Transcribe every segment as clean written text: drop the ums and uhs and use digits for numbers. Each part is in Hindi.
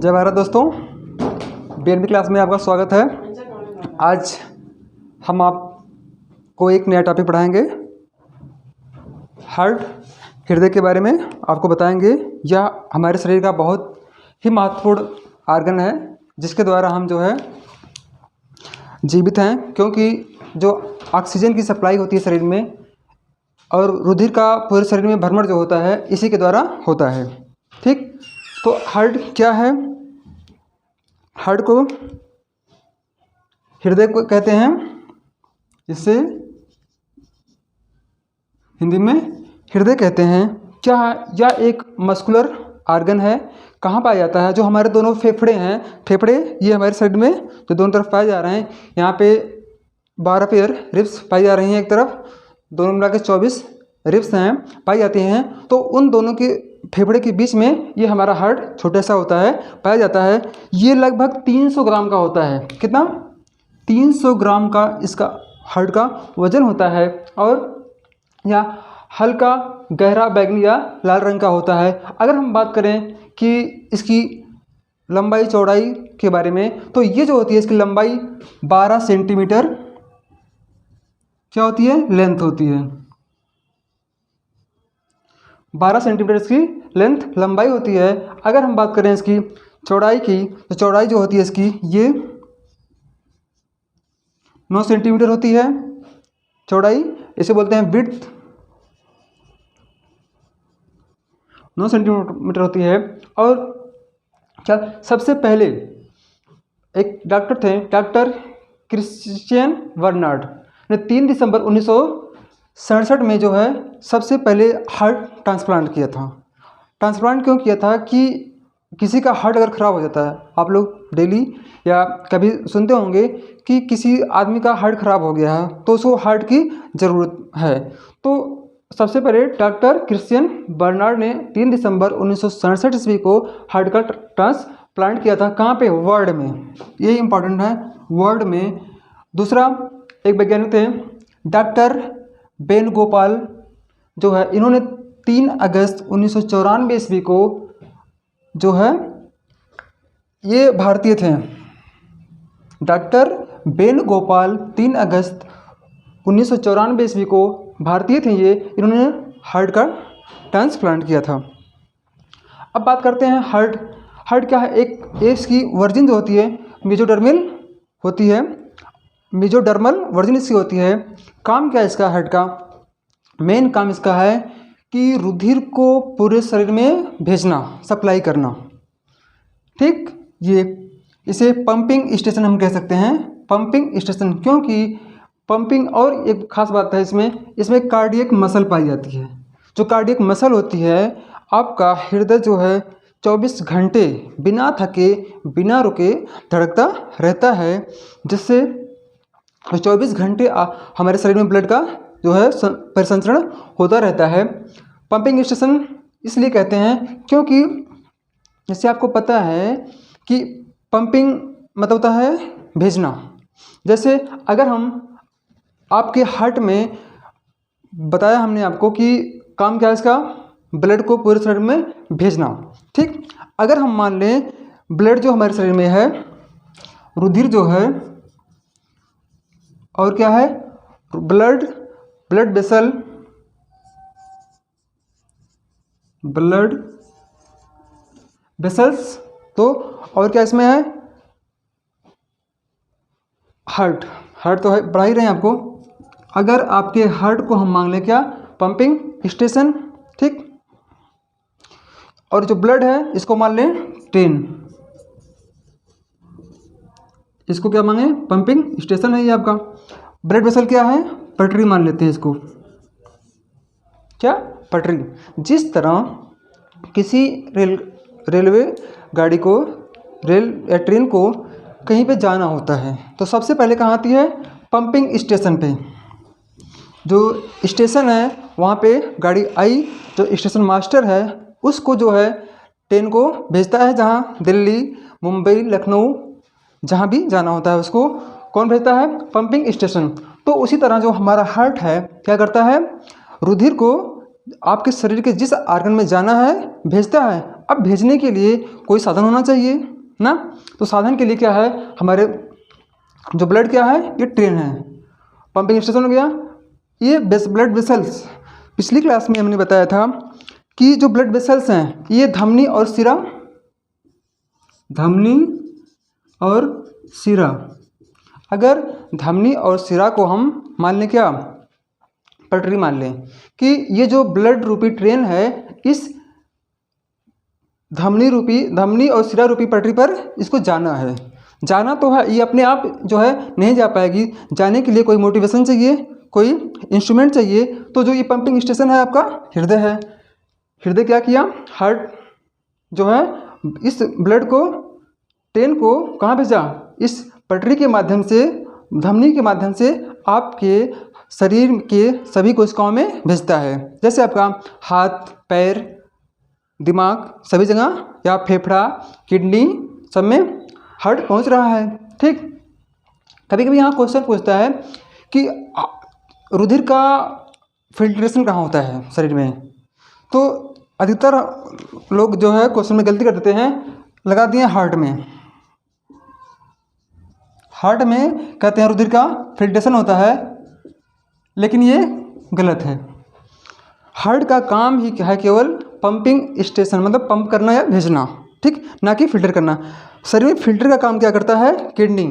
जय भारत दोस्तों, बीएनबी क्लास में आपका स्वागत है। आज हम आपको एक नया टॉपिक पढ़ाएंगे। हार्ट, हृदय के बारे में आपको बताएंगे। यह हमारे शरीर का बहुत ही महत्वपूर्ण आर्गन है, जिसके द्वारा हम जो है जीवित हैं, क्योंकि जो ऑक्सीजन की सप्लाई होती है शरीर में और रुधिर का पूरे शरीर में भ्रमण जो होता है इसी के द्वारा होता है। ठीक, तो हार्ट क्या है? हार्ट को हृदय को कहते हैं, इससे हिंदी में हृदय कहते हैं। क्या यह एक मस्कुलर आर्गन है? कहाँ पाया जाता है? जो हमारे दोनों फेफड़े हैं, फेफड़े ये हमारे शरीर में जो दोनों तरफ पाए जा रहे हैं, यहाँ पे 12 पेयर रिब्स पाई जा रही हैं, एक तरफ दोनों मिला के 24 रिब्स हैं पाई जाती हैं। तो उन दोनों के फेफड़े के बीच में ये हमारा हार्ट छोटा सा होता है, पाया जाता है। ये लगभग 300 ग्राम का होता है। कितना? 300 ग्राम का इसका हार्ट का वजन होता है और यह हल्का गहरा बैगनी या लाल रंग का होता है। अगर हम बात करें कि इसकी लंबाई चौड़ाई के बारे में, तो ये जो होती है इसकी लंबाई 12 सेंटीमीटर क्या होती है? लेंथ होती है। 12 सेंटीमीटर इसकी लेंथ लंबाई होती है। अगर हम बात करें इसकी चौड़ाई की, तो चौड़ाई जो होती है इसकी ये 9 सेंटीमीटर होती है चौड़ाई। इसे बोलते हैं विड्थ, 9 सेंटीमीटर होती है। और क्या सबसे पहले एक डॉक्टर थे, डॉक्टर क्रिश्चियन बर्नार्ड ने 3 दिसंबर 1967 में जो है सबसे पहले हार्ट ट्रांसप्लांट किया था। ट्रांसप्लांट क्यों किया था? कि किसी का हार्ट अगर ख़राब हो जाता है, आप लोग डेली या कभी सुनते होंगे कि किसी आदमी का हार्ट ख़राब हो गया है तो उसको हार्ट की ज़रूरत है। तो सबसे पहले डॉक्टर क्रिश्चियन बर्नार्ड ने 3 दिसंबर 1967 ईस्वी को हार्ट का ट्रांसप्लांट किया था। कहाँ पे? वर्ल्ड में। ये इंपॉर्टेंट है, वर्ल्ड में। दूसरा एक वैज्ञानिक थे डॉक्टर वेणुगोपाल जो है, इन्होंने 3 अगस्त 1994 ईस्वी को जो है ये भारतीय थे। डॉक्टर वेणुगोपाल 3 अगस्त 1994 ईस्वी को भारतीय थे ये, इन्होंने हार्ट का ट्रांसप्लांट किया था। अब बात करते हैं हार्ट। हार्ट क्या है? एक इसकी वर्जिन जो होती है मेजोडर्मल होती है, मेजोडर्मल वर्जिन इसकी होती है। काम क्या है इसका? हार्ट का मेन काम इसका है कि रुधिर को पूरे शरीर में भेजना, सप्लाई करना। ठीक, ये इसे पंपिंग स्टेशन हम कह सकते हैं, पंपिंग स्टेशन। क्योंकि पंपिंग, और एक खास बात है इसमें कार्डियक मसल पाई जाती है। जो कार्डियक मसल होती है, आपका हृदय जो है 24 घंटे बिना थके बिना रुके धड़कता रहता है, जिससे 24 घंटे हमारे शरीर में ब्लड का जो है परिसंचरण होता रहता है। पंपिंग स्टेशन इसलिए कहते हैं क्योंकि जैसे आपको पता है कि पंपिंग मतलब होता है भेजना। जैसे अगर हम आपके हार्ट में, बताया हमने आपको कि काम क्या है इसका? ब्लड को पूरे शरीर में भेजना। ठीक, अगर हम मान लें ब्लड जो हमारे शरीर में है, रुधिर जो है, और क्या है? ब्लड वेसल, ब्लड वेसल्स, तो और क्या इसमें है? हार्ट तो है, बढ़ा ही रहे हैं आपको। अगर आपके हार्ट को हम मान लें क्या? Pumping station. ठीक, और जो ब्लड है इसको मान लें ट्रेन, इसको क्या मांगे? पंपिंग स्टेशन है ये आपका। ब्लड वेसल क्या है? पटरी मान लेते हैं इसको। क्या? पटरी। जिस तरह किसी रेलवे गाड़ी को, रेल या ट्रेन को कहीं पे जाना होता है तो सबसे पहले कहाँ आती है? पंपिंग स्टेशन पे। जो स्टेशन है वहाँ पे गाड़ी आई, जो स्टेशन मास्टर है उसको जो है ट्रेन को भेजता है, जहाँ दिल्ली, मुंबई, लखनऊ, जहाँ भी जाना होता है उसको कौन भेजता है? Pumping station. तो उसी तरह जो हमारा हार्ट है क्या करता है? रुधिर को आपके शरीर के जिस आर्गन में जाना है भेजता है। अब भेजने के लिए कोई साधन होना चाहिए ना, तो साधन के लिए क्या है, हमारे जो ब्लड क्या है, ये ट्रेन है, पंपिंग स्टेशन हो गया। ये ब्लड वेसल्स, पिछली क्लास में हमने बताया था कि जो ब्लड वेसल्स हैं ये धमनी और सिरा, धमनी और सिरा, अगर धमनी और सिरा को हम मान लें क्या, पटरी मान लें कि ये जो ब्लड रूपी ट्रेन है इस धमनी और सिरा रूपी पटरी पर इसको जाना है। जाना तो है, ये अपने आप जो है नहीं जा पाएगी, जाने के लिए कोई मोटिवेशन चाहिए, कोई इंस्ट्रूमेंट चाहिए। तो जो ये पंपिंग स्टेशन है आपका हृदय है। हृदय क्या किया, हार्ट जो है इस ब्लड को, ट्रेन को कहाँ भेजा, इस पटरी के माध्यम से, धमनी के माध्यम से आपके शरीर के सभी कोशिकाओं में भेजता है। जैसे आपका हाथ, पैर, दिमाग सभी जगह, या फेफड़ा, किडनी सब में हार्ट पहुंच रहा है। ठीक, कभी कभी यहाँ क्वेश्चन पूछता है कि रुधिर का फिल्ट्रेशन कहाँ होता है शरीर में, तो अधिकतर लोग जो है क्वेश्चन में गलती कर देते हैं, लगा दिए हार्ट में। हार्ट में कहते हैं रुधिर का फिल्ट्रेशन होता है, लेकिन ये गलत है। हार्ट का काम ही क्या है, केवल पंपिंग स्टेशन, मतलब पंप करना या भेजना, ठीक, ना कि फिल्टर करना। शरीर में फिल्टर का काम क्या करता है, किडनी।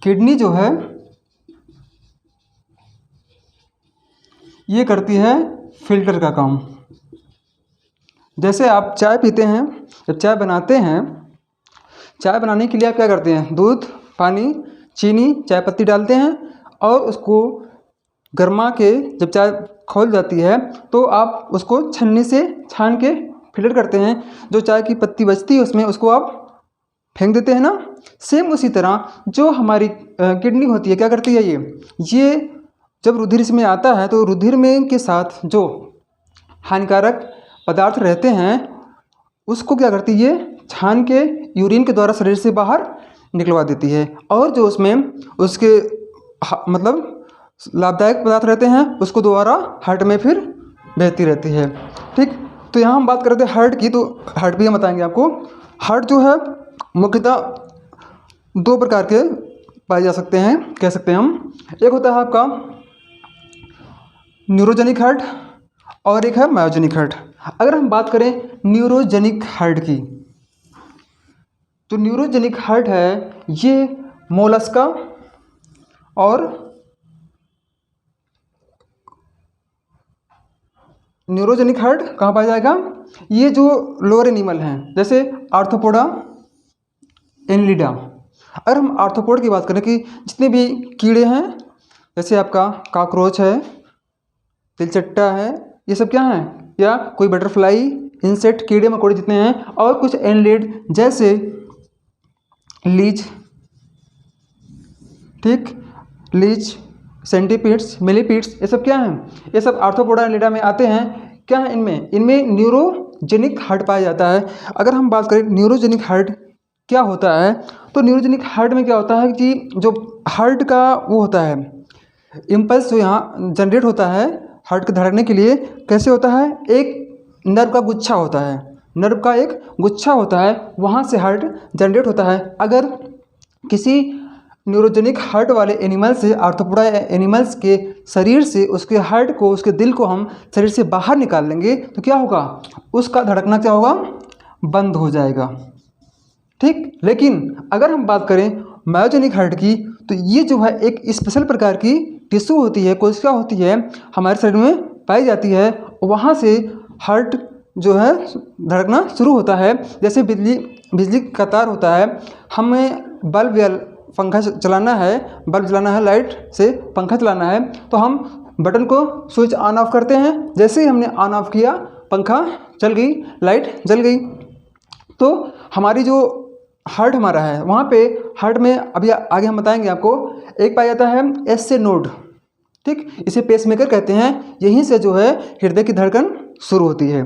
किडनी जो है ये करती है फिल्टर का काम। जैसे आप चाय पीते हैं, जब चाय बनाते हैं, चाय बनाने के लिए आप क्या करते हैं, दूध, पानी, चीनी, चाय पत्ती डालते हैं और उसको गर्मा के जब चाय खौल जाती है तो आप उसको छन्नी से छान के फिल्टर करते हैं। जो चाय की पत्ती बचती है उसमें उसको आप फेंक देते हैं ना। सेम उसी तरह जो हमारी किडनी होती है क्या करती है, ये जब रुधिर इसमें आता है तो रुधिर में के साथ जो हानिकारक पदार्थ रहते हैं उसको क्या करती है, छान के यूरिन के द्वारा शरीर से बाहर निकलवा देती है, और जो उसमें उसके मतलब लाभदायक पदार्थ रहते हैं उसको दोबारा हार्ट में फिर बहती रहती है। ठीक, तो यहाँ हम बात करते हैं हार्ट की, तो हार्ट भी हम बताएंगे आपको। हार्ट जो है मुख्यतः दो प्रकार के पाए जा सकते हैं, कह सकते हैं हम। एक होता है आपका न्यूरोजेनिक हार्ट और एक है मायोजेनिक हार्ट। अगर हम बात करें न्यूरोजेनिक हार्ट की, तो न्यूरोजेनिक हार्ट है ये मोलस्का और न्यूरोजेनिक हार्ट कहाँ पाया जाएगा, ये जो लोअर एनिमल हैं जैसे आर्थ्रोपोडा, एनिलिडा। अगर हम आर्थ्रोपोड की बात करें कि जितने भी कीड़े हैं, जैसे आपका कॉकरोच है, तिलचट्टा है, ये सब क्या हैं, या कोई बटरफ्लाई, इंसेक्ट, कीड़े मकोड़े जितने हैं, और कुछ एनिलिड जैसे लीच, ठीक, लीच, सेंटीपीड्स, मिलीपीड्स, ये सब क्या हैं, ये सब आर्थ्रोपोडा एनिलिडा में आते हैं। क्या है इनमें न्यूरोजेनिक हार्ट पाया जाता है। अगर हम बात करें न्यूरोजेनिक हार्ट क्या होता है, तो न्यूरोजेनिक हार्ट में क्या होता है कि जो हार्ट का वो होता है इम्पल्स जो यहाँ जनरेट होता है हार्ट के धड़कने के लिए, कैसे होता है, एक नर्व का गुच्छा होता है, नर्व का एक गुच्छा होता है, वहाँ से हार्ट जनरेट होता है। अगर किसी न्यूरोजेनिक हार्ट वाले एनिमल से, आर्थ्रोपोडा एनिमल्स के शरीर से उसके हार्ट को, उसके दिल को हम शरीर से बाहर निकाल लेंगे तो क्या होगा, उसका धड़कना क्या होगा, बंद हो जाएगा। ठीक, लेकिन अगर हम बात करें मायोजेनिक हार्ट की, तो ये जो है एक स्पेशल प्रकार की टिश्यू होती है, कोशिका होती है, हमारे शरीर में पाई जाती है, वहाँ से हार्ट जो है धड़कना शुरू होता है। जैसे बिजली का तार होता है, हमें बल्ब या पंखा चलाना है, बल्ब जलाना है, लाइट से पंखा चलाना है, तो हम बटन को स्विच ऑन ऑफ करते हैं। जैसे ही हमने ऑन ऑफ किया पंखा चल गई, लाइट जल गई। तो हमारी जो हार्ट हमारा है, वहाँ पे हार्ट में अभी आगे हम बताएंगे आपको, एक पाया जाता है एस से नोड, ठीक, इसे पेसमेकर कहते हैं। यहीं से जो है हृदय की धड़कन शुरू होती है।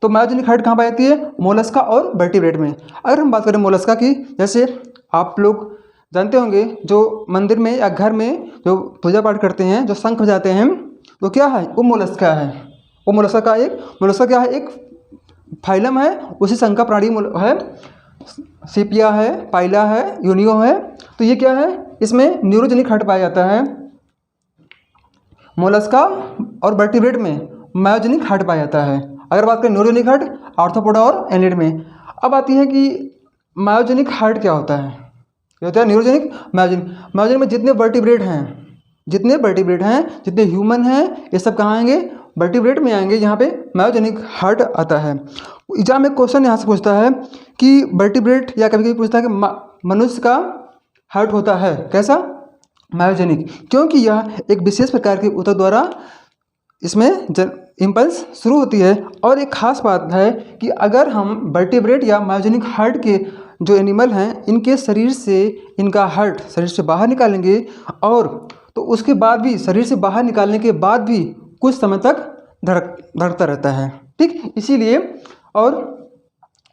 तो मायोजेनिक हार्ट कहाँ पाई जाती है, मोलस्का और वर्टिब्रेट में। अगर हम बात करें मोलस्का की, जैसे आप लोग जानते होंगे जो मंदिर में या घर में जो पूजा पाठ करते हैं, जो शंख बजाते हैं, तो क्या है, वो मोलस्का है। वो मोलस्का क्या है, एक फाइलम है उसी संघ का प्राणी है, सीपिया है, पाइला है, यूनियो है। तो ये क्या है, इसमें न्यूरोजेनिक हार्ट पाया जाता है। मोलस्का और वर्टिब्रेट में मायोजेनिक हार्ट पाया जाता है। अगर बात करें न्यूरोजेनिक हार्ट आर्थ्रोपोडा और एनिड में। अब आती है कि मायोजेनिक हार्ट क्या होता है, क्या होता है न्यूरोजेनिक, मायोजेनिक। मायोजेनिक में जितने वर्टिब्रेट हैं, जितने ह्यूमन हैं, ये सब कहाँ आएंगे, वर्टिब्रेट में आएंगे, यहाँ पे मायोजेनिक हार्ट आता है। एग्जाम में क्वेश्चन यहाँ से पूछता है कि वर्टिब्रेट, या कभी कभी पूछता है कि मनुष्य का हार्ट होता है कैसा, मायोजेनिक, क्योंकि यह एक विशेष प्रकार के ऊतक द्वारा इसमें इम्पल्स शुरू होती है। और एक खास बात है कि अगर हम वर्टिब्रेट या मायोजेनिक हार्ट के जो एनिमल हैं, इनके शरीर से इनका हार्ट शरीर से बाहर निकालेंगे, और तो उसके बाद भी शरीर से बाहर निकालने के बाद भी कुछ समय तक धड़कता रहता है, ठीक। इसीलिए और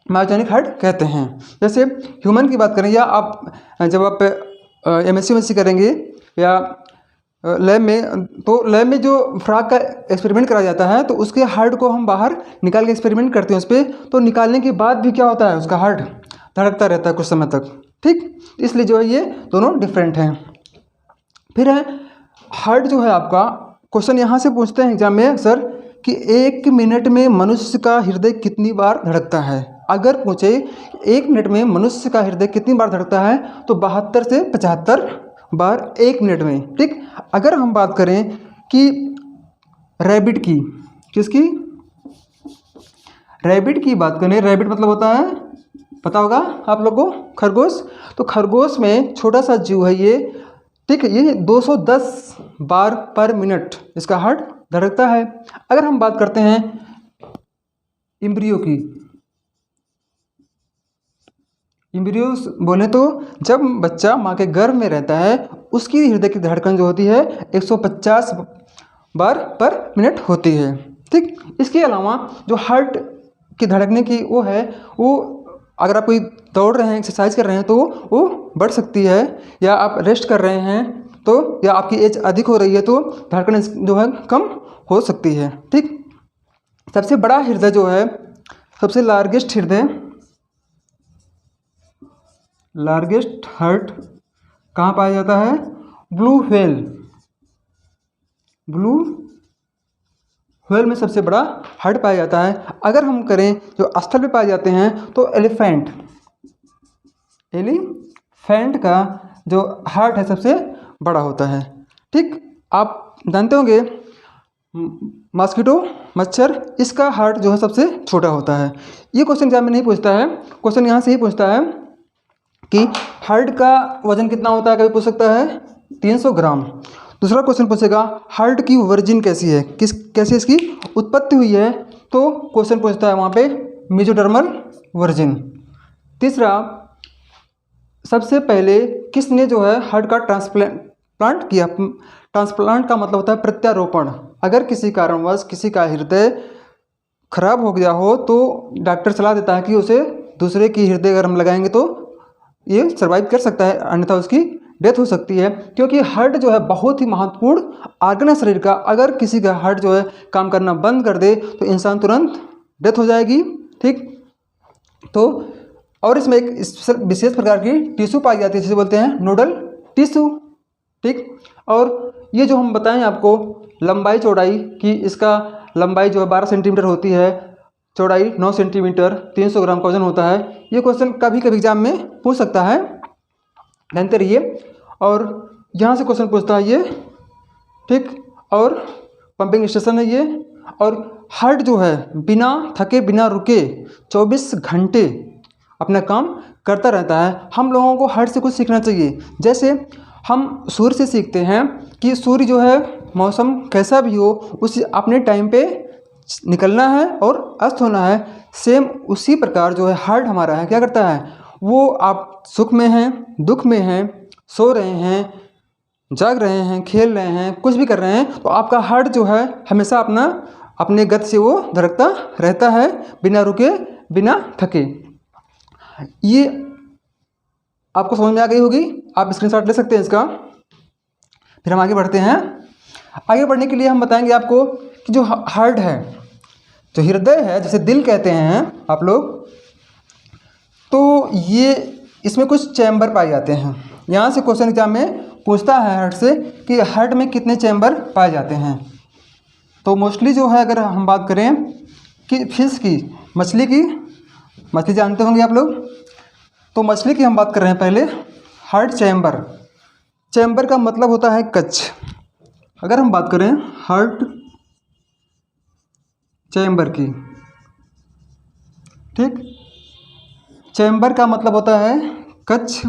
मायोजेनिक हार्ट कहते हैं। जैसे ह्यूमन की बात करें, या आप जब आप MSc करेंगे या लैब में, तो लैब में जो फ्रॉग का एक्सपेरिमेंट कराया जाता है, तो उसके हार्ट को हम बाहर निकाल के एक्सपेरिमेंट करते हैं उस पर, तो निकालने के बाद भी क्या होता है, उसका हार्ट धड़कता रहता है कुछ समय तक, ठीक। इसलिए जो है ये दोनों डिफरेंट हैं। फिर है हार्ट जो है आपका, क्वेश्चन यहाँ से पूछते हैं एग्जाम में अक्सर कि 1 मिनट में मनुष्य का हृदय कितनी बार धड़कता है। अगर पूछे 1 मिनट में मनुष्य का हृदय कितनी बार धड़कता है, तो 72 से 75 बार 1 मिनट में, ठीक। अगर हम बात करें कि रैबिट की, किसकी, रैबिट की बात करें, रैबिट मतलब होता है, पता होगा आप लोग को, खरगोश। तो खरगोश में छोटा सा जीव है ये, ठीक है, ये 210 बार पर मिनट इसका हार्ट धड़कता है। अगर हम बात करते हैं इम्ब्रियो की, इम्ब्रियो बोले तो जब बच्चा माँ के गर्भ में रहता है, उसकी हृदय की धड़कन जो होती है 150 बार पर मिनट होती है, ठीक। इसके अलावा जो हार्ट की धड़कने की वो है, वो अगर आप कोई दौड़ रहे हैं, एक्सरसाइज कर रहे हैं, तो वो बढ़ सकती है, या आप रेस्ट कर रहे हैं तो, या आपकी एज अधिक हो रही है तो धड़कन जो है कम हो सकती है, ठीक। सबसे बड़ा हृदय जो है, सबसे लार्जेस्ट हृदय, लार्जेस्ट हार्ट कहाँ पाया जाता है, ब्लू व्हेल, ब्लू व्हेल में सबसे बड़ा हार्ट पाया जाता है। अगर हम करें जो स्थल पे पाए जाते हैं, तो एलिफेंट का जो हार्ट है सबसे बड़ा होता है, ठीक। आप जानते होंगे मॉस्किटो, मच्छर, इसका हार्ट जो है सबसे छोटा होता है। ये क्वेश्चन एग्जाम में नहीं पूछता है, क्वेश्चन यहाँ से ही पूछता है कि हार्ट का वजन कितना होता है, कभी पूछ सकता है 300 ग्राम। दूसरा क्वेश्चन पूछेगा हार्ट की वर्जिन कैसी है, कैसे इसकी उत्पत्ति हुई है, तो क्वेश्चन पूछता है वहाँ पे मेसोडर्मल वर्जिन। तीसरा, सबसे पहले किसने जो है हार्ट का ट्रांसप्लांट किया। ट्रांसप्लांट का मतलब होता है प्रत्यारोपण। अगर किसी कारणवश किसी का हृदय खराब हो गया हो, तो डॉक्टर सलाह देता है कि उसे दूसरे की हृदय अगर हम लगाएंगे तो ये सर्वाइव कर सकता है, अन्यथा उसकी डेथ हो सकती है। क्योंकि हार्ट जो है बहुत ही महत्वपूर्ण आर्गन है शरीर का। अगर किसी का हार्ट जो है काम करना बंद कर दे, तो इंसान तुरंत डेथ हो जाएगी, ठीक। तो और इसमें एक विशेष प्रकार की टिश्यू पाई जाती है, जिसे बोलते हैं नोडल टिश्यू, ठीक। और ये जो हम बताएं आपको लंबाई चौड़ाई की, इसका लंबाई जो है 12 सेंटीमीटर होती है, चौड़ाई 9 सेंटीमीटर, 300 ग्राम का वजन होता है। ये क्वेश्चन कभी कभी एग्जाम में पूछ सकता है, जानते रहिए। और यहाँ से क्वेश्चन पूछता है ये, ठीक। और पंपिंग स्टेशन है ये। और हार्ट जो है बिना थके बिना रुके 24 घंटे अपना काम करता रहता है। हम लोगों को हार्ट से कुछ सीखना चाहिए। जैसे हम सूर्य से सीखते हैं कि सूर्य जो है मौसम कैसा भी हो, उसे अपने टाइम पे निकलना है और अस्त होना है। सेम उसी प्रकार जो है हार्ट हमारा है, क्या करता है, वो आप सुख में हैं, दुख में हैं, सो रहे हैं, जाग रहे हैं, खेल रहे हैं, कुछ भी कर रहे हैं, तो आपका हार्ट जो है हमेशा अपने गति से वो धड़कता रहता है, बिना रुके बिना थके। ये आपको समझ में आ गई होगी, आप स्क्रीनशॉट ले सकते हैं इसका। फिर हम आगे बढ़ते हैं। आगे बढ़ने के लिए हम बताएंगे आपको कि जो हार्ट है, जो हृदय है, जिसे दिल कहते हैं आप लोग, तो ये इसमें कुछ चैम्बर पाए जाते हैं। यहाँ से क्वेश्चन एग्जाम में पूछता है हार्ट से कि हार्ट में कितने चैम्बर पाए जाते हैं। तो मोस्टली जो है, अगर हम बात करें कि फिश की, मछली जानते होंगे आप लोग, तो मछली की हम बात कर रहे हैं पहले। हार्ट चैम्बर का मतलब होता है कच्छ। अगर हम बात करें हार्ट चैम्बर की, ठीक, चैम्बर का मतलब होता है कक्ष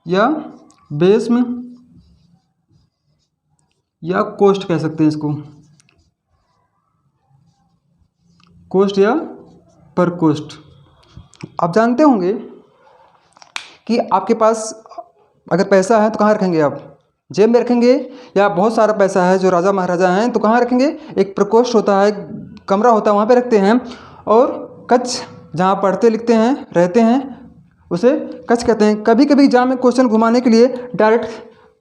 या बेस्म या कोष्ठ कह सकते हैं इसको, कोष्ठ या प्रकोष्ठ। आप जानते होंगे कि आपके पास अगर पैसा है तो कहाँ रखेंगे आप? जेब में रखेंगे, या बहुत सारा पैसा है जो राजा महाराजा हैं तो कहाँ रखेंगे? एक प्रकोष्ठ होता है, कमरा होता है, वहाँ पे रखते हैं। और कक्ष जहाँ पढ़ते लिखते हैं, रहते हैं, उसे कक्ष कहते हैं। कभी कभी एग्जाम में क्वेश्चन घुमाने के लिए डायरेक्ट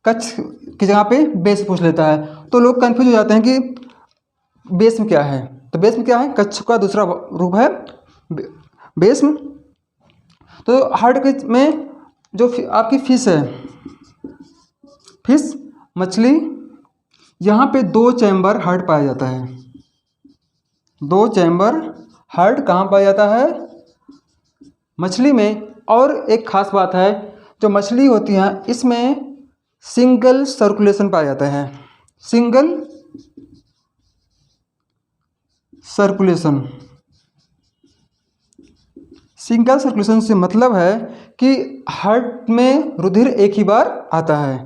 कक्ष की जगह पे बेस पूछ लेता है, तो लोग कन्फ्यूज हो जाते हैं कि बेस में क्या है। तो बेस में क्या है? कक्ष का दूसरा रूप है बेस में। तो हार्ट में जो आपकी फिश है, फिश मछली, यहाँ पे 2 चैम्बर हार्ट पाया जाता है। 2 चैम्बर हार्ट कहाँ पाया जाता है? मछली में। और एक खास बात है, जो मछली होती है इसमें सिंगल सर्कुलेशन पाया जाता है। सिंगल सर्कुलेशन से मतलब है कि हार्ट में रुधिर एक ही बार आता है।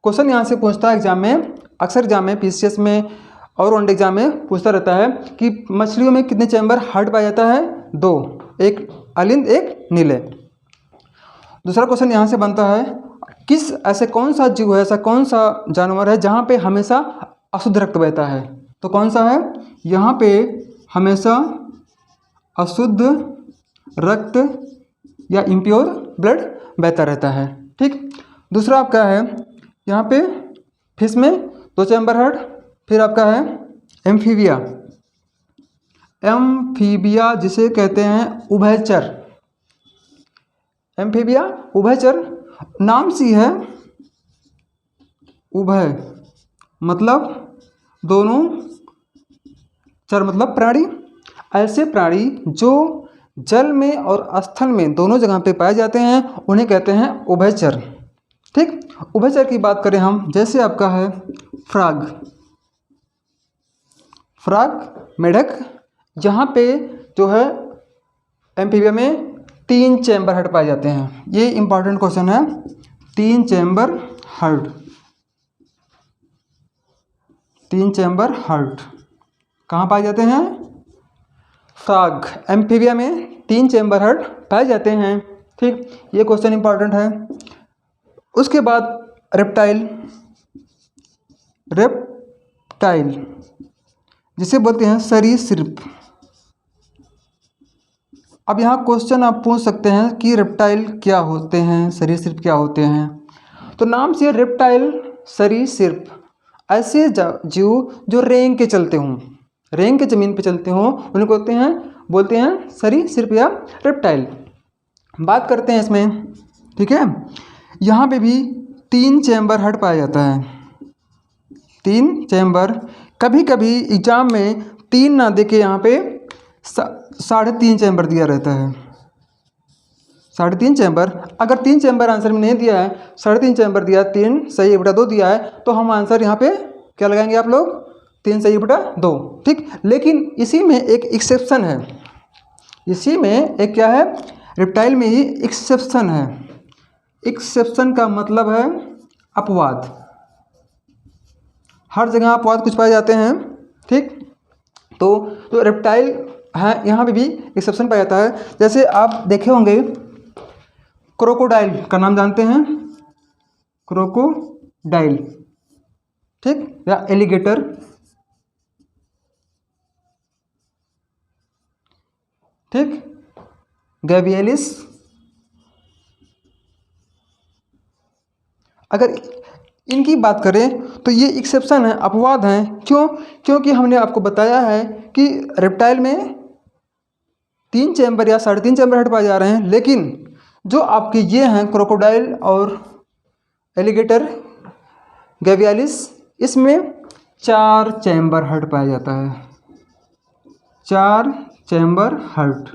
क्वेश्चन यहाँ से पूछता है एग्जाम में, अक्सर एग्जाम में, पीसीएस में और वन एग्जाम में पूछता रहता है कि मछलियों में कितने चैम्बर हार्ट पाया जाता है? 2, एक अलिंद एक नीले। दूसरा क्वेश्चन यहाँ से बनता है, कौन सा जीव है, ऐसा कौन सा जानवर है जहाँ पे हमेशा अशुद्ध रक्त बहता है? तो कौन सा है? यहाँ पे हमेशा अशुद्ध रक्त या इम्प्योर ब्लड बहता रहता है, ठीक। दूसरा आपका है, यहाँ पे फिश में 2 चैम्बर हार्ट। फिर आपका है एम्फीबिया जिसे कहते हैं उभयचर। एम्फीबिया उभयचर, नाम सी है, उभय मतलब दोनों, चर मतलब प्राणी। ऐसे प्राणी जो जल में और स्थल में दोनों जगह पे पाए जाते हैं उन्हें कहते हैं उभयचर, ठीक। उभयचर की बात करें हम, जैसे आपका है फ्रॉग मेढक, जहाँ पे जो है एम्फीबिया में 3 चैम्बर हार्ट पाए जाते हैं। ये इंपॉर्टेंट क्वेश्चन है, 3 चैम्बर हार्ट। 3 चैम्बर हार्ट कहाँ पाए जाते हैं? फ्रॉग एम्फीबिया में 3 चैम्बर हार्ट पाए जाते हैं, ठीक। ये क्वेश्चन इंपॉर्टेंट है। उसके बाद रेप्टाइल जिसे बोलते हैं सरीसृप। अब यहाँ क्वेश्चन आप पूछ सकते हैं कि रेप्टाइल क्या होते हैं, सरीसृप क्या होते हैं। तो नाम से रेप्टाइल सरीसृप ऐसे जीव जो रेंग के चलते हों, रेंग के ज़मीन पे चलते हों, उन्हें बोलते हैं सरीसृप या रेप्टाइल। बात करते हैं इसमें, ठीक है। यहाँ पे भी 3 चैम्बर हार्ट पाया जाता है। 3 चैम्बर, कभी कभी एग्जाम में 3 ना दे के यहाँ पे 3.5 चैम्बर दिया रहता है। 3.5 चैम्बर, अगर 3 चैम्बर आंसर में नहीं दिया है, 3.5 चैम्बर दिया, 3 सही 1/2 दिया है, तो हम आंसर यहाँ पे क्या लगाएंगे आप लोग? 3 सही 1/2, ठीक। लेकिन इसी में एक एक्सेप्शन है, इसी में एक क्या है, रेप्टाइल में ही एक्सेप्शन है। एक्सेप्शन का मतलब है अपवाद। हर जगह अपवाद कुछ पाए जाते हैं, ठीक। तो रेप्टाइल है, यहाँ पे भी एक्सेप्शन पाया जाता है। जैसे आप देखे होंगे, क्रोकोडाइल का नाम जानते हैं? क्रोकोडाइल, ठीक, या एलिगेटर, ठीक, गैवियलिस। अगर इनकी बात करें तो ये एक्सेप्शन है, अपवाद हैं। क्यों? क्योंकि हमने आपको बताया है कि रेप्टाइल में 3 चैम्बर या 3.5 चैम्बर हेड पाए जा रहे हैं, लेकिन जो आपके ये हैं क्रोकोडाइल और एलिगेटर गैवियालिस, इसमें 4 चैम्बर हेड पाया जाता है। 4 चैम्बर हेड।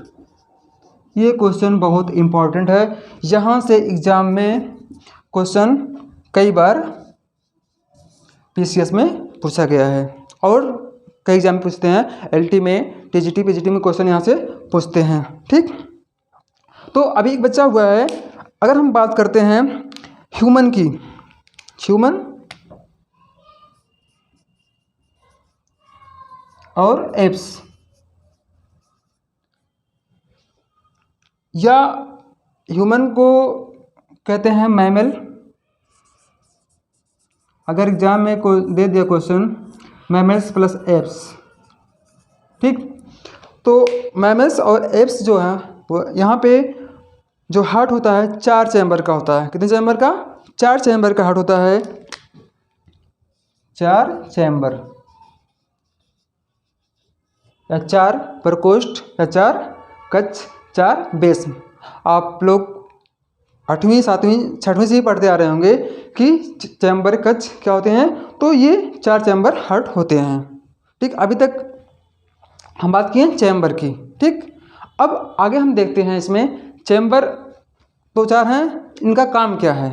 ये क्वेश्चन बहुत इम्पॉर्टेंट है, यहाँ से एग्ज़ाम में क्वेश्चन कई बार पीसीएस में पूछा गया है और कई एग्जाम में पूछते हैं, एलटी में, टीजीटी, पीजीटी में क्वेश्चन यहाँ से पूछते हैं। ठीक, तो अभी एक बच्चा हुआ है, अगर हम बात करते हैं ह्यूमन की, ह्यूमन और एप्स, या ह्यूमन को कहते हैं मैमल। अगर एग्जाम में को दे दिया क्वेश्चन मैमल्स प्लस एप्स, ठीक, तो मैमल्स और एप्स जो है वो यहाँ पे जो हार्ट होता है 4 चैम्बर का होता है। कितने चैम्बर का? 4 चैम्बर का हार्ट होता है। 4 चैम्बर या 4 प्रकोष्ठ या 4 कक्ष, 4 बेस। आप लोग 8वीं 7वीं 6वीं से ही पढ़ते आ रहे होंगे कि चैम्बर कक्ष क्या होते हैं, तो ये 4 चैम्बर हार्ट होते हैं। ठीक, अभी तक हम बात किए चैम्बर की। ठीक, अब आगे हम देखते हैं इसमें चैम्बर 2-4 हैं, इनका काम क्या है।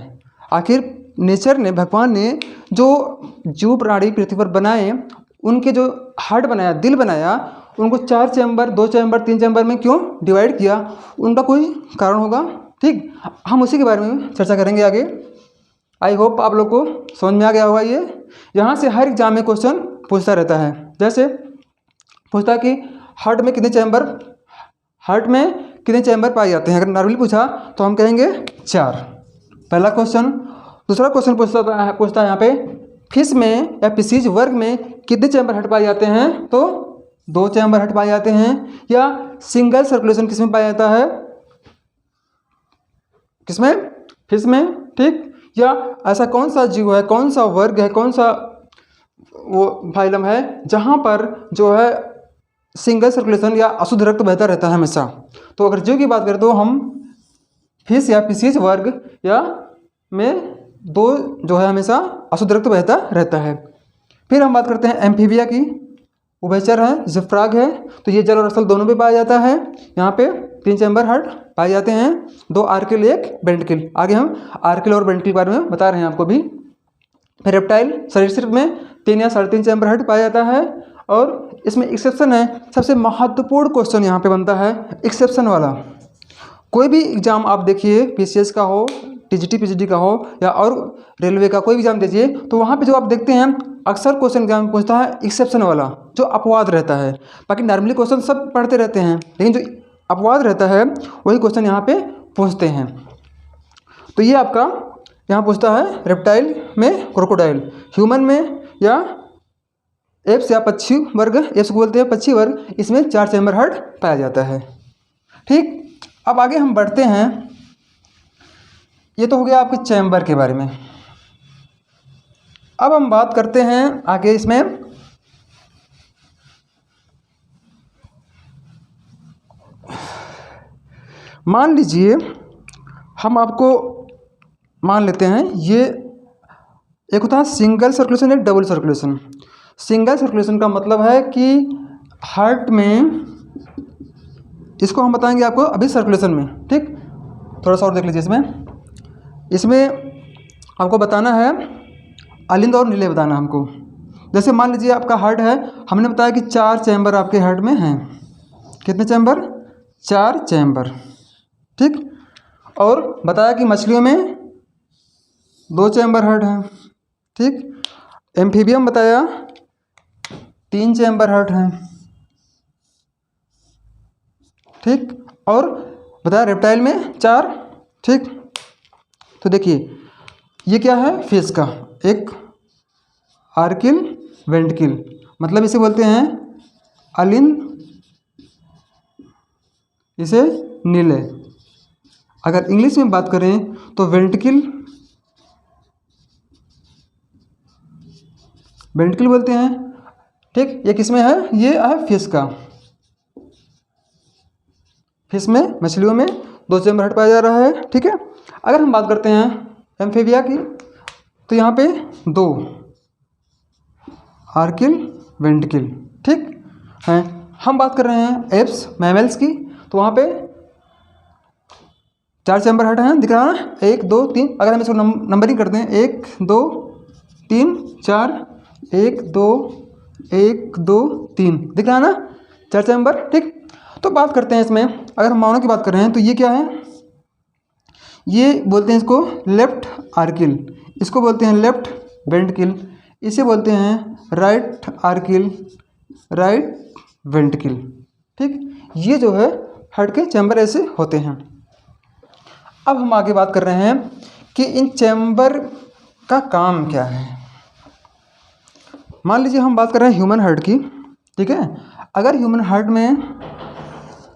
आखिर नेचर ने, भगवान ने जो जीव प्राणी पृथ्वी पर बनाए, उनके जो हार्ट बनाया, दिल बनाया, उनको 4 चैम्बर, 2 चैम्बर, 3 चैम्बर में क्यों डिवाइड किया, उनका कोई कारण होगा। ठीक, हम उसी के बारे में चर्चा करेंगे आगे। आई होप आप लोग को समझ में आ गया होगा। ये यहाँ से हर एग्जाम में क्वेश्चन पूछता रहता है। जैसे पूछता है कि हार्ट में कितने चैम्बर, हार्ट में कितने चैम्बर पाए जाते हैं। अगर नॉर्मली पूछा तो हम कहेंगे 4, पहला क्वेश्चन। दूसरा क्वेश्चन पूछता है यहाँ पे फिश में या फिशीज वर्ग में कितने चैम्बर हेड पाए जाते हैं, तो 2 चैम्बर हेड पाए जाते हैं। या सिंगल सर्कुलेशन किसमें पाया जाता है, किसमें? फिश में। ठीक, या ऐसा कौन सा जीव है, कौन सा वर्ग है, कौन सा वो फाइलम है जहाँ पर जो है सिंगल सर्कुलेशन या अशुद्ध रक्त बहता रहता है हमेशा। तो अगर जीव की बात करें तो हम फिश या फिशीज वर्ग या में 2 जो है हमेशा अशुद्ध रक्त बहता रहता है। फिर हम बात करते हैं एम्फीबिया की, उभयचर है, जिफ्राग है, तो ये जल और स्थल दोनों पे पाया जाता है। यहाँ पे 3 चैम्बर हार्ट पाए जाते हैं, 2 आर्किल, 1 वेंट्रिकल। आगे हम आर्किल और वेंट्रिकल के बारे में बता रहे हैं आपको भी। फिर रेप्टाइल सरीसृप में 3 या 3.5 चैम्बर हार्ट पाया जाता है। और इसमें एक्सेप्शन है, सबसे महत्वपूर्ण क्वेश्चन यहाँ पे बनता है एक्सेप्शन वाला। कोई भी एग्जाम आप देखिए, पीसीएस का हो, टीजीटी पीजीटी का हो या और रेलवे का कोई भी एग्जाम दीजिए, तो वहाँ पे जो आप देखते हैं अक्सर क्वेश्चन एग्जाम में पूछता है एक्सेप्शन वाला, जो अपवाद रहता है। बाकी नॉर्मली क्वेश्चन सब पढ़ते रहते हैं, लेकिन जो अपवाद रहता है वही क्वेश्चन यहाँ पे पूछते हैं। तो ये आपका यहाँ पूछता है रेप्टाइल में क्रोकोडाइल, ह्यूमन में या एप्स या पक्षी वर्ग, एप्स को बोलते हैं पक्षी वर्ग, इसमें 4 चैम्बर हार्ट पाया जाता है। ठीक, अब आगे हम बढ़ते हैं। ये तो हो गया आपके चैम्बर के बारे में। अब हम बात करते हैं आगे इसमें मान लीजिए हम आपको मान लेते हैं, ये एक होता है सिंगल सर्कुलेशन, एक डबल सर्कुलेशन। सिंगल सर्कुलेशन का मतलब है कि हार्ट में, इसको हम बताएंगे आपको अभी सर्कुलेशन में। ठीक, थोड़ा सा और देख लीजिए। इसमें आपको बताना है अलिंद और नीले बताना हमको। जैसे मान लीजिए आपका हार्ट है, हमने बताया कि 4 चैम्बर आपके हार्ट में हैं। कितने चैम्बर? 4 चैम्बर। ठीक, और बताया कि मछलियों में 2 चैम्बर हार्ट हैं। ठीक, एम्फीबियम बताया 3 चैम्बर हार्ट हैं। ठीक, और बताया रेप्टाइल में 4। ठीक, तो देखिए ये क्या है, फिश का एक आर्किल वेंट्रिकल, मतलब इसे बोलते हैं अलिंद, इसे नीले। अगर इंग्लिश में बात करें तो वेंट्रिकल वेंट्रिकल बोलते हैं। ठीक, ये किस में है, ये है फिश का। फिश में, मछलियों में 2 चैम्बर हेड पाया जा रहा है। ठीक है, अगर हम बात करते हैं एम्फीबिया की, तो यहाँ पे 2 आर्किल वेंट्रिकल, ठीक है। हम बात कर रहे हैं एप्स मैमल्स की, तो वहाँ पे 4 चैम्बर हेड हैं, दिख रहा है ना, 1 2 3। अगर हम इसको नंबरिंग करते हैं 1 2 3 4, 1 2 1 2 3, दिख रहा है ना, 4 चैम्बर। ठीक, तो बात करते हैं इसमें, अगर हम माउनो की बात कर रहे हैं तो ये क्या है, ये बोलते हैं इसको लेफ्ट आर्किल, इसको बोलते हैं लेफ्ट वेंट्रिकल, इसे बोलते हैं राइट आर्किल, राइट वेंट्रिकल। ठीक, ये जो है हार्ट के चैम्बर ऐसे होते हैं। अब हम आगे बात कर रहे हैं कि इन चैम्बर का काम क्या है। मान लीजिए हम बात कर रहे हैं ह्यूमन हार्ट की, ठीक है। अगर ह्यूमन हार्ट में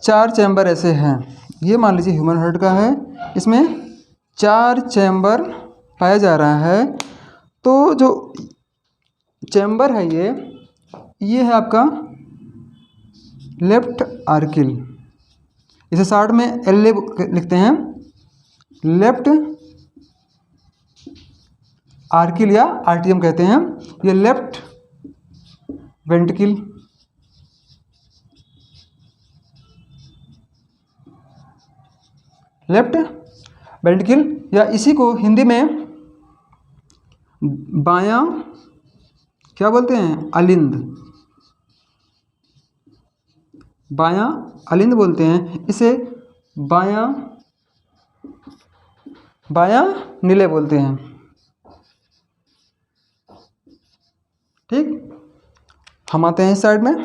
4 चैम्बर ऐसे हैं, ये मान लीजिए ह्यूमन हार्ट का है, इसमें 4 चैम्बर पाया जा रहा है। तो जो चैम्बर है ये है आपका लेफ्ट आर्किल, इसे शॉर्ट में एल लिखते हैं, लेफ्ट आर्किल या आरटीएम कहते हैं। ये लेफ्ट वेंट्रिकल, लेफ्ट वेंट्रिकल, या इसी को हिंदी में बायां क्या बोलते हैं, अलिंद, बायां अलिंद बोलते हैं। इसे बायां नीले बोलते हैं। ठीक, हम आते हैं इस साइड में।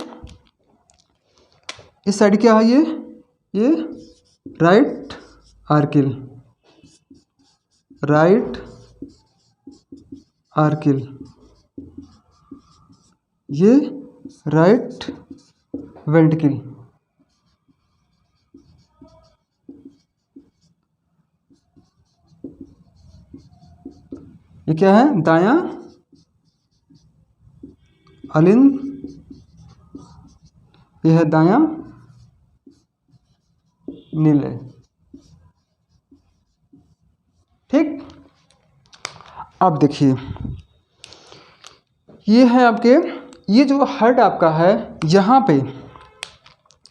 इस साइड क्या है, ये राइट आर्किल, राइट आर्किल, ये राइट वेंट्रिकल। ये क्या है, दायां अलिंद, यह है दायां नीले। ठीक, अब देखिए ये है आपके, ये जो हार्ट आपका है, यहाँ पे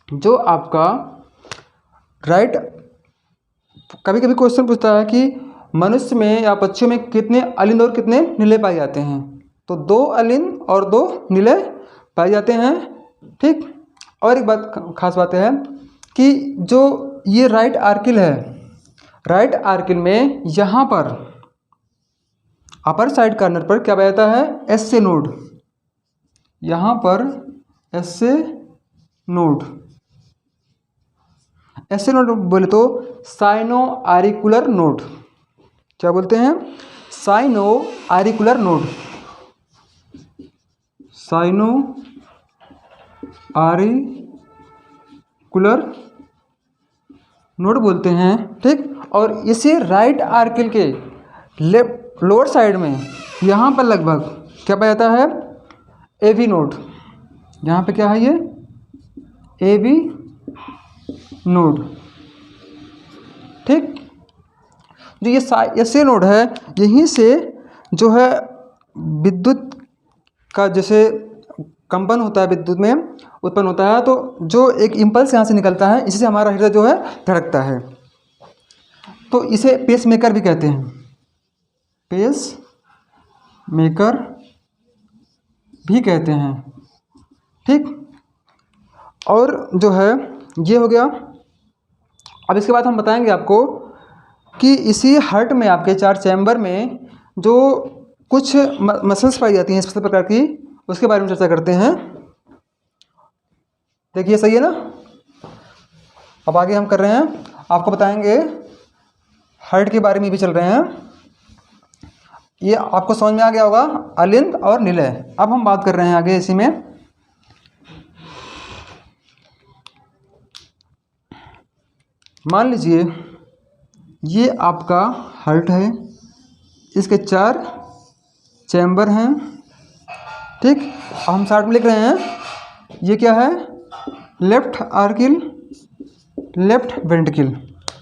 जो आपका राइट, कभी कभी क्वेश्चन पूछता है कि मनुष्य में या पक्षियों में कितने अलिंद और कितने नीले पाए जाते हैं, तो 2 अलिंद और 2 नीले पाए जाते हैं। ठीक, और एक बात खास बात है कि जो ये राइट आर्किल है, राइट आर्किल में यहाँ पर अपर साइड कॉर्नर पर क्या पाया जाता है, एस नोड, यहाँ पर एस नोड, एस नोड बोले तो साइनो आरिकुलर नोड, क्या बोलते हैं, साइनो आरिकुलर नोड, साइनो आरिकुलर नोड बोलते हैं। ठीक, और इसी राइट आर्किल के लेफ्ट लोअर साइड में यहाँ पर लगभग क्या पाया जाता है, एवी नोड, यहाँ पे क्या है, ये एवी नोड। ठीक, जो ये ऐसे नोड है, यहीं से जो है विद्युत का जैसे कंपन होता है, विद्युत में उत्पन्न होता है, तो जो एक इम्पल्स यहाँ से निकलता है, इसी से हमारा हृदय जो है धड़कता है। तो इसे पेस मेकर भी कहते हैं, पेस मेकर भी कहते हैं। ठीक, और जो है ये हो गया। अब इसके बाद हम बताएंगे आपको कि इसी हार्ट में आपके 4 चैम्बर में जो कुछ मसल्स पाई जाती हैं स्पेशल प्रकार की, उसके बारे में चर्चा करते हैं। देखिए सही है ना। अब आगे हम कर रहे हैं, आपको बताएंगे हार्ट के बारे में भी चल रहे हैं। ये आपको समझ में आ गया होगा, अलिंद और नीले। अब हम बात कर रहे हैं आगे इसी में, मान लीजिए ये आपका हार्ट है, इसके 4 चैम्बर हैं। ठीक। अब हम शार्ट में लिख रहे हैं, ये क्या है, लेफ्ट आर्किल, लेफ्ट वेंट्रिकल।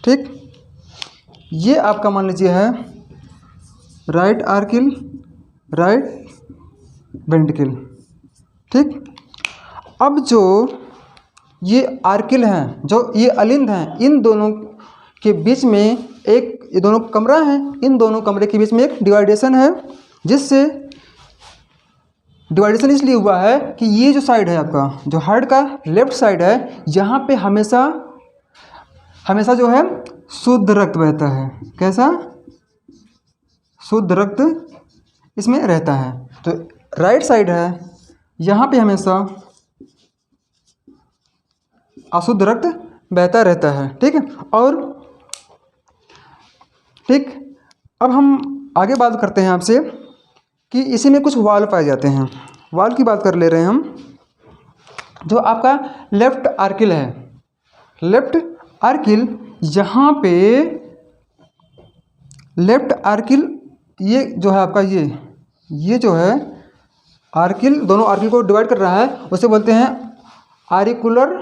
ठीक, ये आपका मान लीजिए है राइट आर्किल, राइट वेंट्रिकल। ठीक, अब जो ये आर्किल हैं, जो ये अलिंद हैं, इन दोनों के बीच में एक, ये दोनों कमरा हैं, इन दोनों कमरे के बीच में एक डिवाइडेशन है, जिससे डिवाइडेशन इसलिए हुआ है कि ये जो साइड है आपका, जो हार्ट का लेफ्ट साइड है, यहाँ पे हमेशा हमेशा जो है शुद्ध रक्त बहता है। कैसा? शुद्ध रक्त इसमें रहता है। तो राइट साइड है, यहाँ पे हमेशा अशुद्ध रक्त बहता रहता है। ठीक है, और ठीक, अब हम आगे बात करते हैं आपसे कि इसी में कुछ वाल्व पाए जाते हैं। वाल्व की बात कर ले रहे हैं हम। जो आपका लेफ्ट आर्किल है, लेफ्ट आर्किल, यहाँ पे लेफ्ट आर्किल, ये जो है आपका, ये जो है आर्किल, दोनों आर्किल को डिवाइड कर रहा है, उसे बोलते हैं आरिकुलर,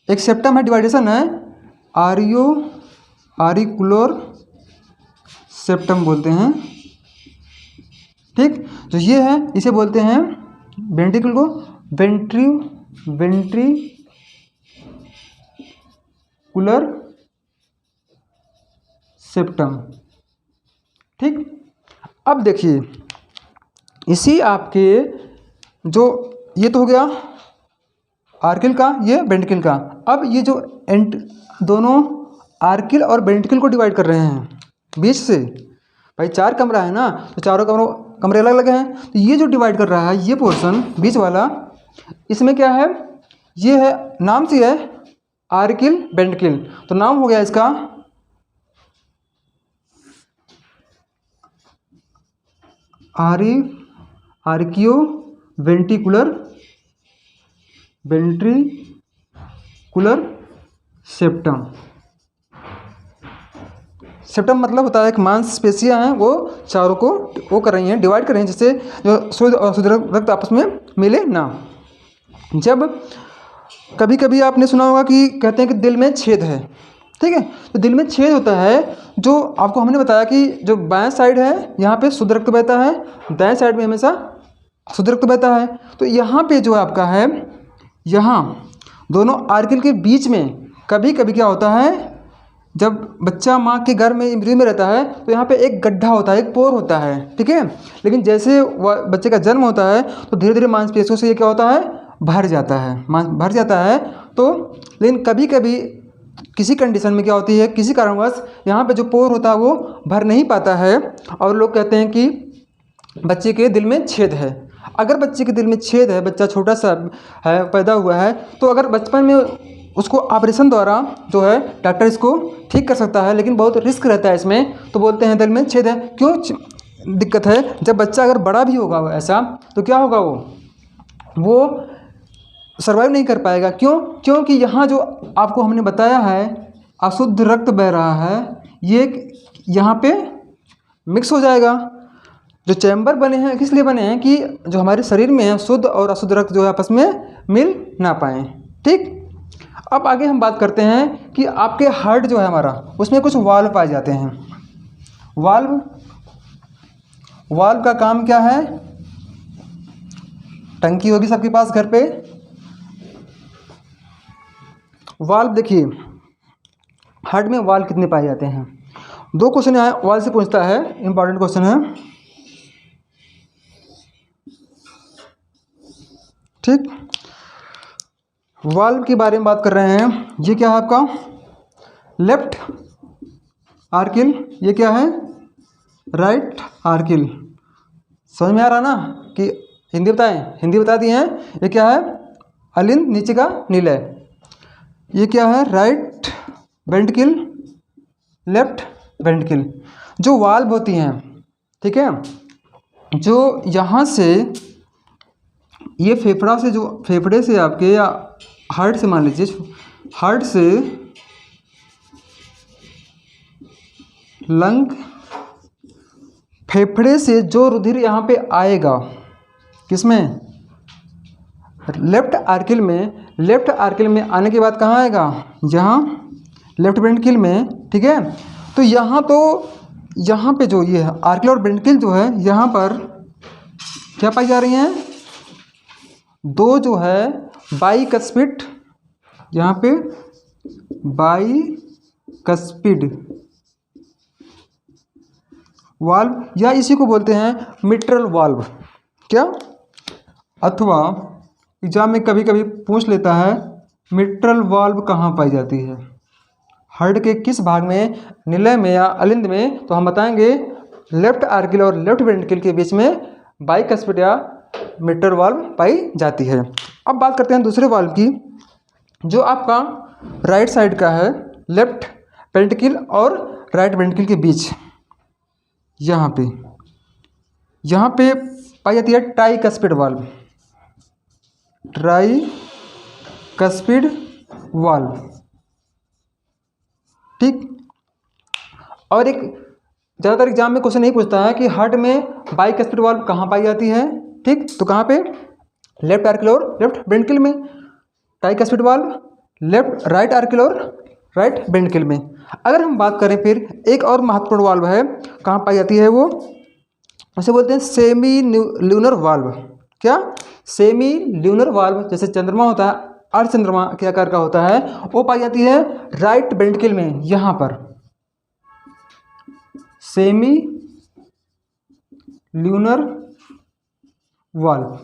एक सेप्टम है, डिवाइडेशन है, आरिकुलर सेप्टम बोलते हैं। ठीक, जो ये है इसे बोलते हैं वेंट्रिकल को वेंट्रिकुलर सेप्टम। ठीक, अब देखिए, इसी आपके जो ये तो हो गया आर्किल का, ये वेंट्रिकल का। अब ये जो दोनों आर्किल और वेंट्रिकल को डिवाइड कर रहे हैं बीच से, भाई 4 कमरा है ना, तो चारों कमरे अलग अलग हैं, तो ये जो डिवाइड कर रहा है, ये पोर्शन बीच वाला, इसमें क्या है, ये है, नाम से है आर्किल वेंट्रिकल, तो नाम हो गया इसका आर्कियो वेंट्रिकुलर सेप्टम। सेप्टम मतलब होता है कि मांसपेशियां हैं, वो चारों को वो कर रही हैं, डिवाइड कर रही हैं, जिससे जो शुद्ध और अशुद्ध रक्त आपस में मिले ना। जब कभी कभी आपने सुना होगा कि कहते हैं कि दिल में छेद है, ठीक है, तो दिल में छेद होता है, जो आपको हमने बताया कि जो बाएं साइड है यहाँ पे शुद्ध रक्त बहता है, दाएं साइड में हमेशा शुद्ध रक्त बहता है। तो यहाँ पे जो आपका है, यहाँ दोनों आर्किल के बीच में कभी कभी क्या होता है, जब बच्चा माँ के गर्भ में एम्ब्रियो में रहता है, तो यहाँ पे एक गड्ढा होता है, एक पोर होता है, ठीक है। लेकिन जैसे वह बच्चे का जन्म होता है, तो धीरे धीरे मांसपेशियों से ये क्या होता है, भर जाता है, मांस भर जाता है। तो लेकिन कभी कभी किसी कंडीशन में क्या होती है, किसी कारणवश यहाँ पे जो पोर होता है वो भर नहीं पाता है, और लोग कहते हैं कि बच्चे के दिल में छेद है। अगर बच्चे के दिल में छेद है, बच्चा छोटा सा है, पैदा हुआ है, तो अगर बचपन में उसको ऑपरेशन द्वारा जो है डॉक्टर इसको ठीक कर सकता है, लेकिन बहुत रिस्क रहता है इसमें, तो बोलते हैं दिल में छेद है। क्यों दिक्कत है? जब बच्चा अगर बड़ा भी होगा ऐसा, तो क्या होगा, वो सर्वाइव नहीं कर पाएगा। क्यों? क्योंकि यहाँ जो आपको हमने बताया है अशुद्ध रक्त बह रहा है, ये यहाँ पे मिक्स हो जाएगा। जो चैम्बर बने हैं किस लिए बने हैं, कि जो हमारे शरीर में है शुद्ध और अशुद्ध रक्त जो है आपस में मिल ना पाए। ठीक, अब आगे हम बात करते हैं कि आपके हार्ट जो है हमारा, उसमें कुछ वाल्व पाए जाते हैं। वाल्व का काम क्या है? टंकी होगी सबके पास घर पे। वाल्व देखिए, हार्ट में वाल्व कितने पाए जाते हैं? 2 क्वेश्चन यहाँ वाल्व से पूछता है, इंपॉर्टेंट क्वेश्चन है। ठीक, वाल्व के बारे में बात कर रहे हैं। ये क्या है आपका लेफ्ट आर्किल, ये क्या है राइट आर्किल। समझ में आ रहा ना कि हिंदी बताएं? हिंदी बता दी है। ये क्या है? अलिंद, नीचे का नीले। ये क्या है? Right ventricle, left ventricle. जो वाल्व होती हैं, ठीक है, जो यहाँ से ये फेफड़ा से, जो फेफड़े से आपके या हार्ट से, मान लीजिए हार्ट से लंग फेफड़े से जो रुधिर यहाँ पे आएगा, किसमें, लेफ्ट आर्किल में, लेफ्ट आर्किल में आने के बाद कहाँ आएगा, यहाँ लेफ्ट वेंट्रिकल में, ठीक है। तो यहाँ पे जो ये है आर्किल और वेंट्रिकल जो है, यहाँ पर क्या पाई जा रही हैं, दो जो है बाइकस्पिड, यहाँ पे बाइकस्पिड वाल्व, या इसी को बोलते हैं मिट्रल वाल्व, क्या, अथवा एग्जाम में कभी कभी पूछ लेता है मिट्रल वाल्व कहाँ पाई जाती है, हार्ट के किस भाग में, निलय में या अलिंद में। तो हम बताएंगे लेफ्ट आर्किल और लेफ्ट वेंट्रिकल के बीच में बाइकस्पिड या मिट्रल वाल्व पाई जाती है। अब बात करते हैं दूसरे वाल्व की, जो आपका राइट साइड का है, लेफ्ट वेंट्रिकल और राइट वेंट्रिकल के बीच, यहाँ पे पाई जाती है ट्राइकस्पिड वाल्व, ट्राइकस्पिड वाल्व, ठीक। और एक ज़्यादातर एग्जाम में क्वेश्चन नहीं पूछता है कि हार्ट में बाइकस्पिड वाल्व कहाँ पाई जाती है, ठीक। तो कहाँ पे, लेफ्ट आर्किल और लेफ्ट वेंट्रिकल में, ट्राइकस्पिड वाल्व लेफ्ट राइट आर्किल और राइट वेंट्रिकल में। अगर हम बात करें फिर एक और महत्वपूर्ण वाल्व है, कहाँ पाई जाती है वो, उसे बोलते हैं सेमी ल्यूनर वाल्व, क्या, सेमी ल्यूनर वाल्व। जैसे चंद्रमा होता है, अर्ध चंद्रमा के आकार का होता है, वो पाई जाती है राइट वेंट्रिकल में, यहाँ पर सेमी ल्यूनर वाल्व।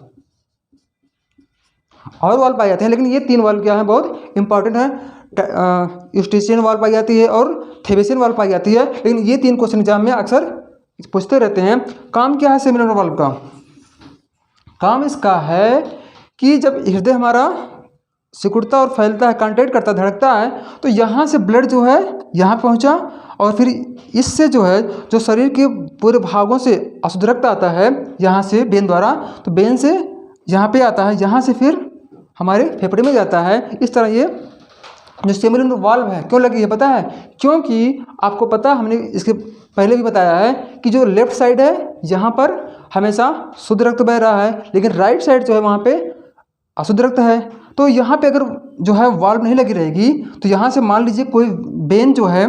और वाल्व पाए जाते हैं, लेकिन ये तीन वाल्व क्या है, बहुत इंपॉर्टेंट है। यूस्ट्रिशियन वाल्व पाई जाती है और थेवेसियन वाल्व पाई जाती है, लेकिन ये तीन क्वेश्चन एग्जाम में अक्सर पूछते रहते हैं। काम क्या है सेमी ल्यूनर वाल्व का, काम इसका है कि जब हृदय हमारा सिकुड़ता और फैलता है, कॉन्ट्रैक्ट करता, धड़कता है, तो यहाँ से ब्लड जो है यहाँ पहुँचा, और फिर इससे जो है जो शरीर के पूरे भागों से अशुद्ध रक्त आता है यहाँ से वेन द्वारा, तो वेन से यहाँ पे आता है, यहाँ से फिर हमारे फेफड़े में जाता है। इस तरह ये जो सेमी ल्यूनर वाल्व है क्यों लगी है पता है, क्योंकि आपको पता, हमने इसके पहले भी बताया है कि जो लेफ्ट साइड है यहाँ पर हमेशा शुद्ध रक्त बह रहा है, लेकिन राइट साइड जो है वहाँ पे अशुद्ध रक्त है। तो यहाँ पे अगर जो है वाल्व नहीं लगी रहेगी, तो यहाँ से मान लीजिए कोई वेन जो है,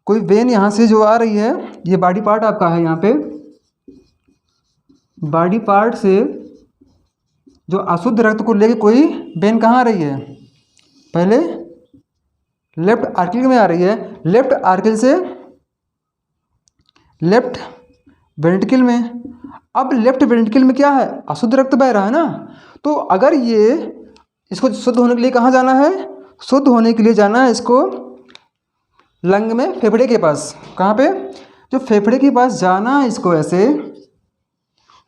कोई वेन यहाँ से जो आ रही है, ये बॉडी पार्ट आपका है, यहाँ पे बॉडी पार्ट से जो अशुद्ध रक्त को लेके कोई वेन कहाँ आ रही है, पहले लेफ्ट आर्किल में आ रही है, लेफ्ट आर्किल से लेफ्ट वेंट्रिकल में। अब लेफ्ट वेंट्रिकल में क्या है, अशुद्ध रक्त बह रहा है ना, तो अगर ये इसको शुद्ध होने के लिए कहाँ जाना है, शुद्ध होने के लिए जाना है इसको लंग में, फेफड़े के पास, कहाँ पे, जो फेफड़े के पास जाना है इसको, ऐसे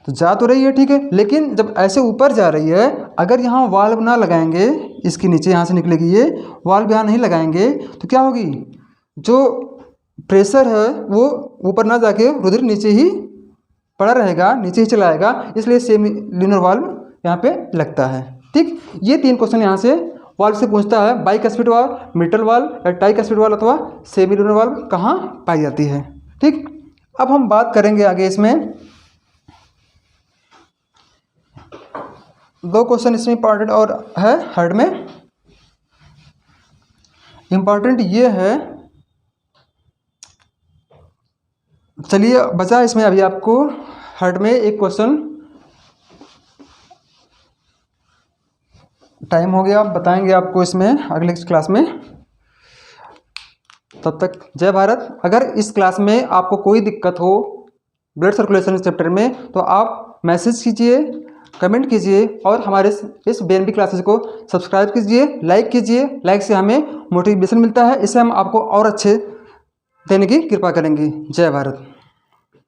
तो जा तो रही है, ठीक है, लेकिन जब ऐसे ऊपर जा रही है, अगर यहाँ वाल्व ना लगाएंगे, इसके नीचे यहाँ से निकलेगी ये वाल्व, यहाँ नहीं लगाएंगे तो क्या होगी, जो प्रेशर है वो ऊपर ना जाके रुधिर नीचे ही पड़ा रहेगा, नीचे ही चला आएगा, इसलिए सेमी ल्यूनर वाल्व यहाँ पे लगता है, ठीक। ये तीन क्वेश्चन यहाँ से वाल्व से पूछता है, बाइकस्पिड वाल्व, मिट्रल वाल्व या ट्राइकस्पिड वाल्व अथवा सेमी ल्यूनर वाल्व कहाँ पाई जाती है, ठीक। अब हम बात करेंगे आगे, इसमें दो क्वेश्चन इसमें इंपॉर्टेंट और है हार्ट में। इंपॉर्टेंट ये है, चलिए बचा इसमें अभी आपको हार्ट में एक क्वेश्चन, टाइम हो गया, बताएंगे आपको इसमें अगले क्लास में। तब तक जय भारत। अगर इस क्लास में आपको कोई दिक्कत हो ब्लड सर्कुलेशन चैप्टर में, तो आप मैसेज कीजिए, कमेंट कीजिए, और हमारे इस BNB क्लासेस को सब्सक्राइब कीजिए, लाइक कीजिए। लाइक से हमें मोटिवेशन मिलता है, इससे हम आपको और अच्छे देने की कृपा करेंगे। जय भारत।